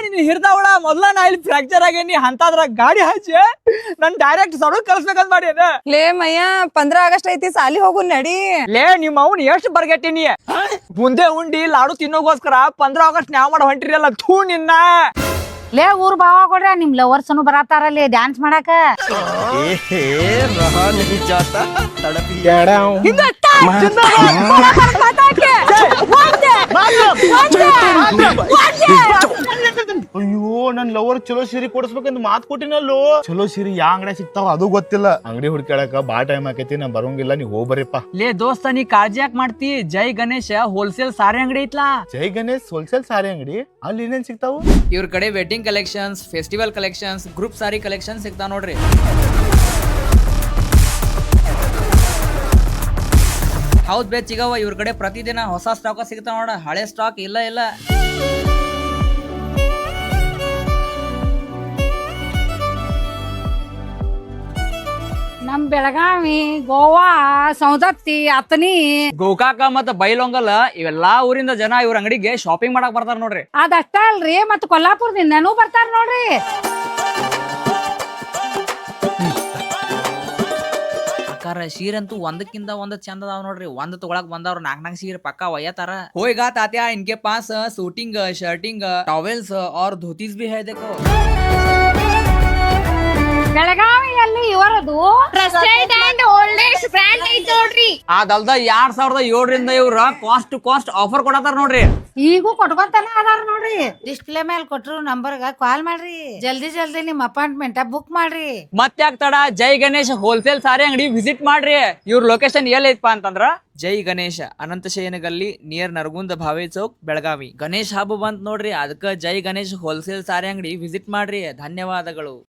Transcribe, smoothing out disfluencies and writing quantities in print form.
ನೀನ್ ಹಿರ್ದಾವಳ ಮೊದ್ಲ ನಾ ಇಲ್ಲಿ ಫ್ರಾಕ್ಚರ್ ಆಗೇನಿ ಅಂತದ್ರ ಗಾಡಿ ಹಚ್ಚಿ ನನ್ ಡೈರೆಕ್ಟ್ ಸಡಕ್ ಕಳ್ಸ್ಬೇಕಂತ ಮಾಡಿ ಲೇ ಮಯ್ಯ 15 ಆಗಸ್ಟ್ ಐತಿ ಸಾಲಿ ಹೋಗು ನಡಿ. ಲೇ ನಿಮ್ಮ ಅವ್ನ ಎಷ್ಟು ಬರ್ಗೆಟ್ಟಿನಿ ಮುಂದೆ ಉಂಡಿ ಲಾಡು ತಿನ್ನೋಗೋಸ್ಕರ 15 ಆಗಸ್ಟ್ ನ್ಯಾವ್ ಮಾಡ ಹೊಂಟಿರಲ್ಲ ಥೂ ನಿನ್ನ. ಲೇ ಊರ್ ಭಾವ ಕೊಡ್ರ ನಿಮ್ ಲವರ್ಸ್ನು ಬರತಾರಲ್ಲಿ ಡ್ಯಾನ್ಸ್ ಮಾಡಾಕ. ಅಯ್ಯೋ ನನ್ ಲವರ್ ಚಲೋ ಸೀರೆ ಕೊಡಿಸ್ಬೇಕಂತ ಮಾತ್ ಕೊಟ್ಟಿನಲ್ಲೋ. ಚಲೋ ಸೀರೆ ಯಾ ಅಂಗಡಿ ಸಿಗ್ತಾವ ಅದು ಗೊತ್ತಿಲ್ಲ. ಅಂಗಡಿ ಹುಡ್ಕ್ಯಾಳಕ ಬಾ ಟೈಮ್ ಆಕೈತಿ ನಾ ಬರೋಂಗಿಲ್ಲ, ನೀ ಹೋಗ್ಬರಿಪ್ಪ. ಲೇ ದೋಸ್ತ ನೀ ಕಾಳಜಿ ಯಾಕೆ ಮಾಡ್ತಿ? ಜೈ ಗಣೇಶ ಹೋಲ್ಸೇಲ್ ಸಾರಿ ಅಂಗಡಿ ಐತ್ಲಾ. ಜೈ ಗಣೇಶ್ ಹೋಲ್ಸೇಲ್ ಸಾರಿ ಅಂಗಡಿ, ಅಲ್ಲಿ ಏನೇನ್ ಸಿಗ್ತಾವು? ಇವ್ರ ಕಡೆ wedding collections, festival collections, group sari collection ಸಿಗ್ತಾವ ನೋಡ್ರಿ. ಹೌದ್ ಬೇ ಚಿಗವ, ಇವ್ರ ಕಡೆ ಪ್ರತಿದಿನ ಹೊಸ ಸ್ಟಾಕ್ ಸಿಗ್ತಾವ ನೋಡ, ಹಳೆ ಸ್ಟಾಕ್ ಇಲ್ಲ ಇಲ್ಲ. ನಮ್ ಬೆಳಗಾವಿ, ಗೋವಾ, ಸೌದತ್ತಿ, ಅತನಿ, ಗೋಕಾಕ ಮತ್ತ ಬೈಲೊಂಗಲ್ ಇವೆಲ್ಲಾ ಊರಿಂದ ಜನ ಇವ್ರ ಅಂಗಡಿಗೆ ಶಾಪಿಂಗ್ ಮಾಡಕ್ ಬರ್ತಾರ ನೋಡ್ರಿ. ಅದಷ್ಟ ಅಲ್ರಿ ಮತ್ ಕೊಲ್ಲಾಪುರದಿಂದನೂ ಬರ್ತಾರ ನೋಡ್ರಿ. ಅಕ್ಕಾರ ಸೀರಂತೂ ಒಂದಕ್ಕಿಂತ ಒಂದ್ ಚಂದ ಅದಾವ ನೋಡ್ರಿ. ಒಂದ್ ತಗೊಳಕ್ ಬಂದವ್ರ 4 ಸೀರೆ ಪಕ್ಕಾ ಒಯ್ಯತಾರ. ಹೋಯ್ಗಾ ತಾತ್ಯಾ, ಇನ್ಕೆ ಪಾಸ್ सूटिंग, शर्टिंग, टॉवेल्स और धोतीस भी है देखो. ಬೆಳಗಾವಿಯಲ್ಲಿ ಇವರದು ಟ್ರಸ್ಟೆಡ್ ಅಂಡ್ ಓಲ್ಡೆಸ್ಟ್ ಬ್ರ್ಯಾಂಡ್ ಐತಿ ನೋಡ್ರಿ. ಅದಲ್ದ 2007ರಿಂದ ಇವ್ರ ಕಾಸ್ಟ್ ಆಫರ್ ಕೊಡತಾರ ನೋಡ್ರಿ. ಈಗೂ ಕೊಟ್ಕೊಂತಾನೆ ಅದಾರ ನೋಡ್ರಿ. ಡಿಸ್ಪ್ಲೇ ಮೇಲೆ ಕೊಟ್ರು ನಂಬರ್ಗ ಕಾಲ್ ಮಾಡ್ರಿ, ಜಲ್ದಿ ನಿಮ್ ಅಪಾಯಿಂಟ್ಮೆಂಟ್ ಬುಕ್ ಮಾಡ್ರಿ. ಮತ್ತ್ಯಾಕ್ ತಡ, ಜೈ ಗಣೇಶ್ ಹೋಲ್ಸೇಲ್ ಸಾರಿ ಅಂಗಡಿ ವಿಸಿಟ್ ಮಾಡ್ರಿ. ಇವ್ರ ಲೊಕೇಶನ್ ಎಲ್ಲೈತಪ್ಪ ಅಂತಂದ್ರ ಜೈ ಗಣೇಶ ಅನಂತಶಯನ ಗಲ್ಲಿ ನಿಯರ್ ನರಗುಂದ ಭಾವೆ ಚೌಕ್ ಬೆಳಗಾವಿ. ಗಣೇಶ್ ಹಬ್ಬ ಬಂತ್ ನೋಡ್ರಿ, ಅದಕ್ಕ ಜೈ ಗಣೇಶ್ ಹೋಲ್ಸೇಲ್ ಸಾರಿ ಅಂಗಡಿ ವಿಸಿಟ್ ಮಾಡ್ರಿ. ಧನ್ಯವಾದಗಳು.